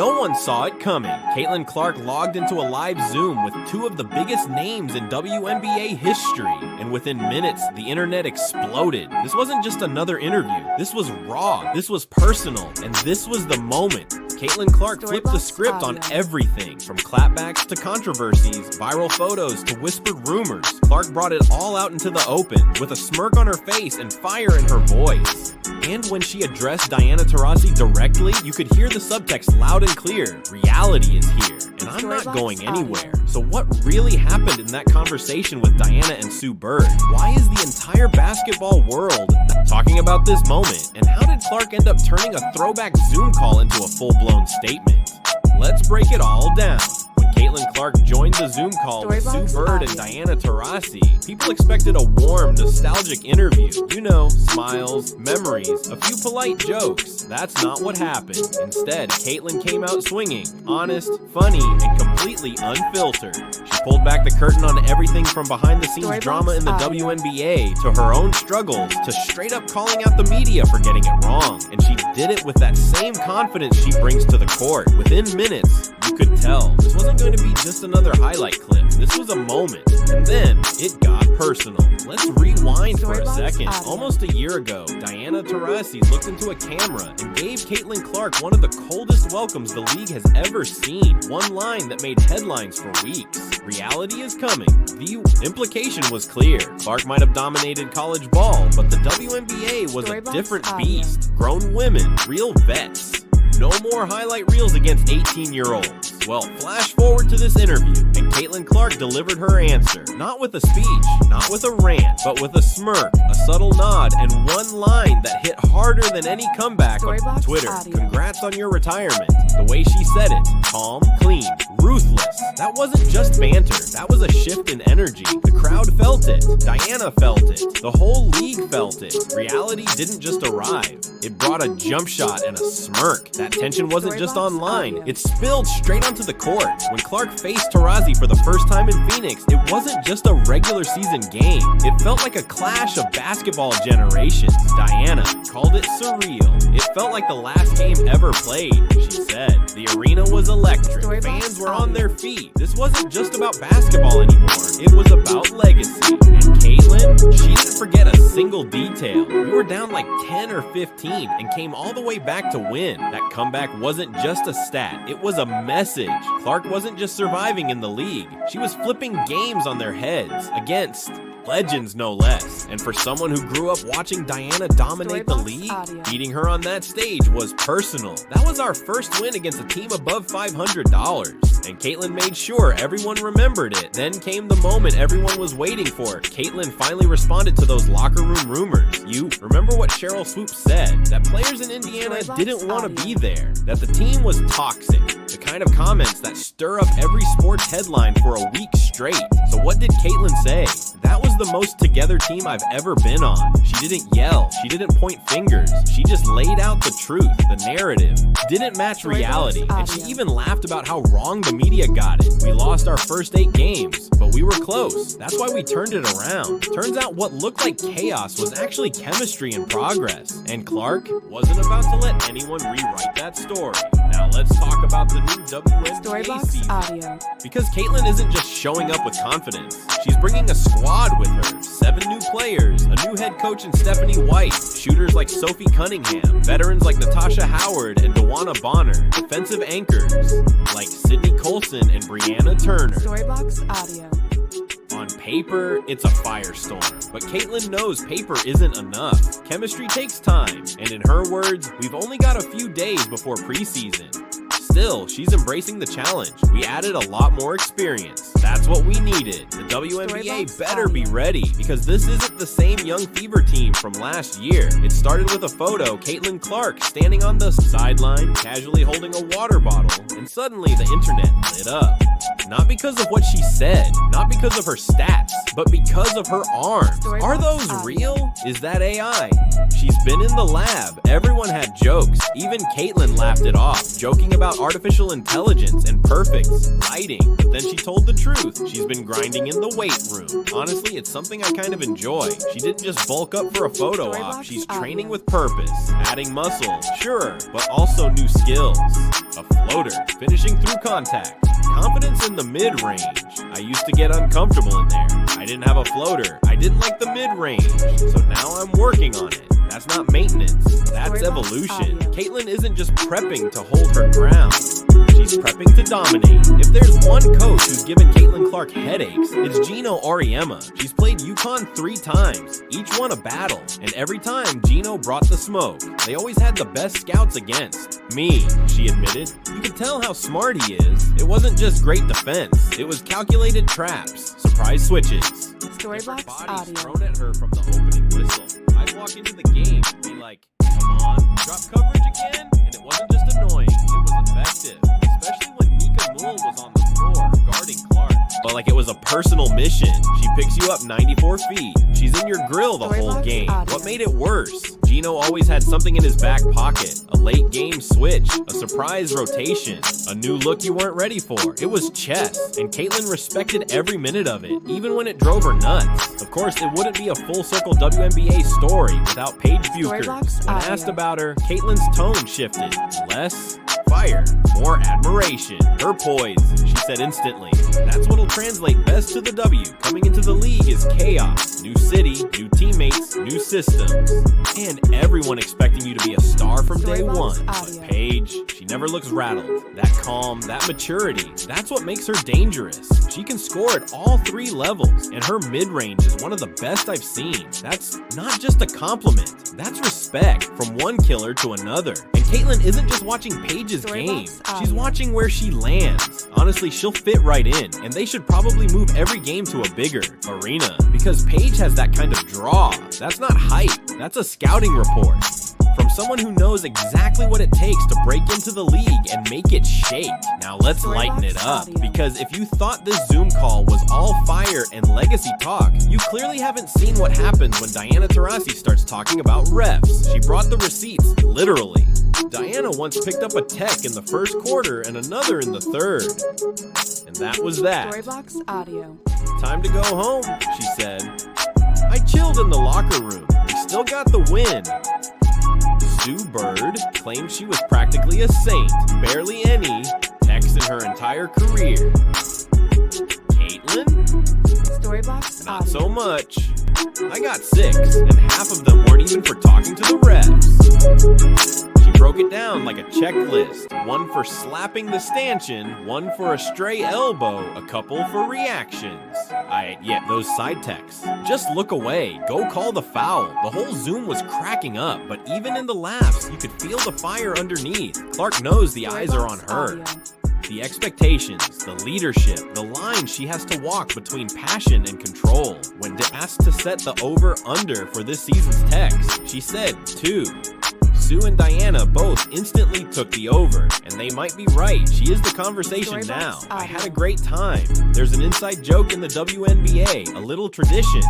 no one saw it coming. Caitlin Clark logged into a live Zoom with two of the biggest names in WNBA history, and within minutes, the internet exploded. This wasn't just another interview. This was raw, this was personal, and this was the moment. Caitlin Clark flipped the script on everything, from clapbacks to controversies, viral photos to whispered rumors. Clark brought it all out into the open, with a smirk on her face and fire in her voice. And when she addressed Diana Taurasi directly, you could hear the subtext loud and clear. Reality is here, and I'm not going anywhere. So what really happened in that conversation with Diana and Sue Bird? Why is the entire basketball world talking about this moment? And how did Clark end up turning a throwback Zoom call into a full-blown statement? Let's break it all down. When Caitlin Clark joined the Zoom call with Sue Bird and Diana Taurasi, people expected a warm, nostalgic interview. You know, smiles, memories, a few polite jokes. That's not what happened. Instead, Caitlin came out swinging, honest, funny, and completely unfiltered. She pulled back the curtain on everything from behind-the-scenes drama in the WNBA to her own struggles to straight up calling out the media for getting it wrong. And she did it with that same confidence she brings to the court. Within minutes, you could tell this wasn't going to be just another highlight clip. This was a moment. And then it got personal. Let's rewind for a second. Almost a year ago, Diana Taurasi looked into a camera and gave Caitlin Clark one of the coldest welcomes the league has ever seen. One line that made headlines for weeks. Reality is coming. The implication was clear. Clark might have dominated college ball, but the WNBA was a different beast. Grown women, real vets. No more highlight reels against 18-year-olds. Well, flash forward to this interview, and Caitlin Clark delivered her answer. Not with a speech, not with a rant, but with a smirk, a subtle nod, and one line that hit harder than any comeback on Twitter. Congrats on your retirement. The way she said it, calm, clean, ruthless. That wasn't just banter, that was a shift in energy. The crowd felt it, Diana felt it, the whole league felt it. Reality didn't just arrive, it brought a jump shot and a smirk. That tension wasn't just online, it spilled straight onto the court. When Clark faced Taurasi for the first time in Phoenix, it wasn't just a regular season game. It felt like a clash of basketball generations. Diana called it surreal. It felt like the last game ever played, she said. The arena was electric. Fans were on their feet. This wasn't just about basketball anymore. It was about legacy. And Caitlin, she didn't forget a single detail. We were down like 10 or 15 and came all the way back to win. That comeback wasn't just a stat. It was a message. Clark wasn't just surviving in the league. She was flipping games on their heads against legends, no less. And for someone who grew up watching Diana dominate the league, beating her on that stage was personal. That was our first win against a team above $500. And Caitlin made sure everyone remembered it. Then came the moment everyone was waiting for. Caitlin finally responded to those locker room rumors. You remember what Cheryl Swoops said? That players in Indiana didn't want to be there. That the team was toxic. The kind of comments that stir up every sports headline for a week straight. So what did Caitlin say? That was the most together team I've ever been on. She didn't yell. She didn't point fingers. She just laid out the truth. The narrative didn't match reality. And she even laughed about how wrong the media got it. We lost our first 8 games, but we were close. That's why we turned it around. Turns out what looked like chaos was actually chemistry and progress. And Clark wasn't about to let anyone rewrite that story. Now let's talk about the new WNBA season. Because Caitlin isn't just showing up with confidence. She's bringing a squad with her. 7 new players, a new head coach in Stephanie White, shooters like Sophie Cunningham, veterans like Natasha Howard and Dewana Bonner, defensive anchors like Sydney Colson and Brianna Turner. On paper, it's a firestorm, but Caitlin knows paper isn't enough. Chemistry takes time, and in her words, we've only got a few days before preseason. Still, she's embracing the challenge. We added a lot more experience. That's what we needed. The WNBA better be ready, because this isn't the same young Fever team from last year. It started with a photo, Caitlin Clark standing on the sideline, casually holding a water bottle, and suddenly the internet lit up. Not because of what she said, not because of her stats, but because of her arms. Are those real? Is that AI? She's been in the lab. Everyone had jokes. Even Caitlin laughed it off, joking about artificial intelligence and perfect lighting. But then she told the truth. She's been grinding in the weight room. Honestly, it's something I kind of enjoy. She didn't just bulk up for a photo op. She's training with purpose, adding muscle, sure, but also new skills. A floater, finishing through contact. Confidence in the mid-range. I used to get uncomfortable in there. I didn't have a floater. I didn't like the mid-range. So now I'm working on it. That's not maintenance. That's evolution. Caitlin isn't just prepping to hold her ground. She's prepping to dominate. If there's one coach who's given Caitlin Clark headaches, it's Gino Auriemma. She's played UConn 3 times, each one a battle, and every time Gino brought the smoke. They always had the best scouts against me, she admitted. You could tell how smart he is. It wasn't just great defense, it was calculated traps, surprise switches. Storybox audio. Thrown at her from the opening whistle. I'd walk into the game and be like, come on, drop coverage again? And it wasn't just annoying, it was effective. Especially when Nika Moole was on the floor guarding Clark. But like it was a personal mission. She picks you up 94 feet. She's in your grill the whole game. What made it worse? Gino always had something in his back pocket. A late game switch, a surprise rotation, a new look you weren't ready for. It was chess, and Caitlin respected every minute of it, even when it drove her nuts. Of course, it wouldn't be a full-circle WNBA story without Paige Bucher. When asked about her, Caitlin's tone shifted. Less fire, more admiration. Her poise, she said instantly. That's what'll translate best to the W. Coming into the league is chaos. New city, new teammates, new systems. And everyone expecting you to be a star from day one. But Paige, she never looks rattled. That calm, that maturity, that's what makes her dangerous. She can score at all 3 levels, and her mid-range is one of the best I've seen. That's not just a compliment, that's respect from one killer to another. And Caitlin isn't just watching Paige's game, she's watching where she lands. Honestly, she'll fit right in, and they should probably move every game to a bigger arena, because Paige has that kind of draw. That's not hype, that's a scouting report. From someone who knows exactly what it takes to break into the league and make it shake. Now let's lighten it up, because if you thought this Zoom call was all fire and legacy talk, you clearly haven't seen what happens when Diana Taurasi starts talking about refs. She brought the receipts, literally. Diana once picked up a tech in the first quarter and another in the third. And that was that. Storybox audio. Time to go home, she said. I chilled in the locker room. We still got the win. Sue Bird claimed she was practically a saint, barely any techs in her entire career. Caitlin? Storybox Not audio. so much. I got 6, and half of them weren't even for talking to the refs. She broke it down like a checklist. 1 for slapping the stanchion, 1 for a stray elbow, a couple for reactions. Yeah, those side techs. Just look away, go call the foul. The whole Zoom was cracking up, but even in the laughs, you could feel the fire underneath. Clark knows the eyes are on her. The expectations, the leadership, the line she has to walk between passion and control. When asked to set the over-under for this season's text, she said 2. Sue and Diana both instantly took the over, and they might be right. She is the conversation now. I had a great time. There's an inside joke in the WNBA, a little tradition,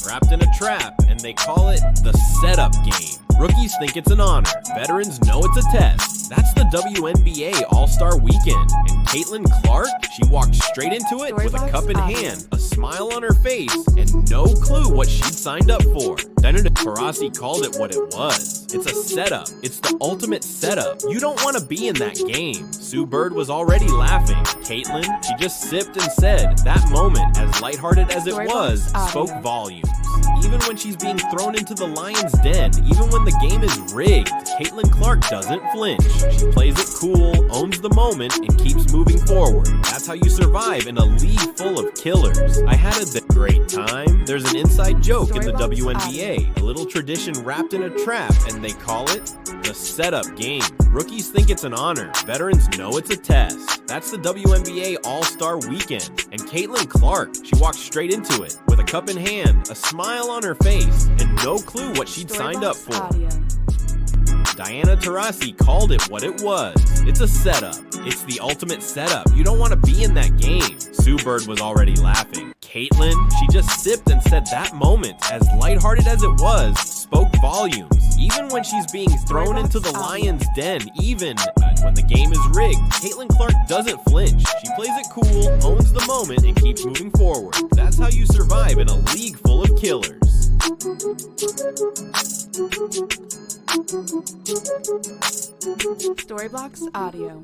wrapped in a trap, and they call it the setup game. Rookies think it's an honor. Veterans know it's a test. That's the WNBA All-Star Weekend. And Caitlin Clark, she walked straight into it with a cup in hand, a smile on her face, and no clue what she'd signed up for. Diana Taurasi called it what it was. It's a setup. It's the ultimate setup. You don't want to be in that game. Sue Bird was already laughing. Caitlin, she just sipped and said, that moment, as lighthearted as it was, spoke volumes. Even when she's being thrown into the lion's den, even when the game is rigged, Caitlin Clark doesn't flinch. She plays it cool, owns the moment, and keeps moving forward. That's how you survive in a league full of killers. I had a great time. There's an inside joke in the WNBA, a little tradition wrapped in a trap, and they call it the setup game. Rookies think it's an honor. Veterans know it's a test. That's the WNBA All-Star Weekend. And Caitlin Clark, she walked straight into it with a cup in hand, a smile on her face, and no clue what she'd signed up for. Diana Taurasi called it what it was. It's a setup. It's the ultimate setup. You don't want to be in that game. Sue Bird was already laughing. Caitlin, she just sipped and said that moment, as lighthearted as it was, spoke volumes. Even when she's being thrown into the lion's den, even when the game is rigged, Caitlin Clark doesn't flinch. She plays it cool, owns the moment, and keeps moving forward. That's how you survive in a league full of killers. Storyblocks Audio.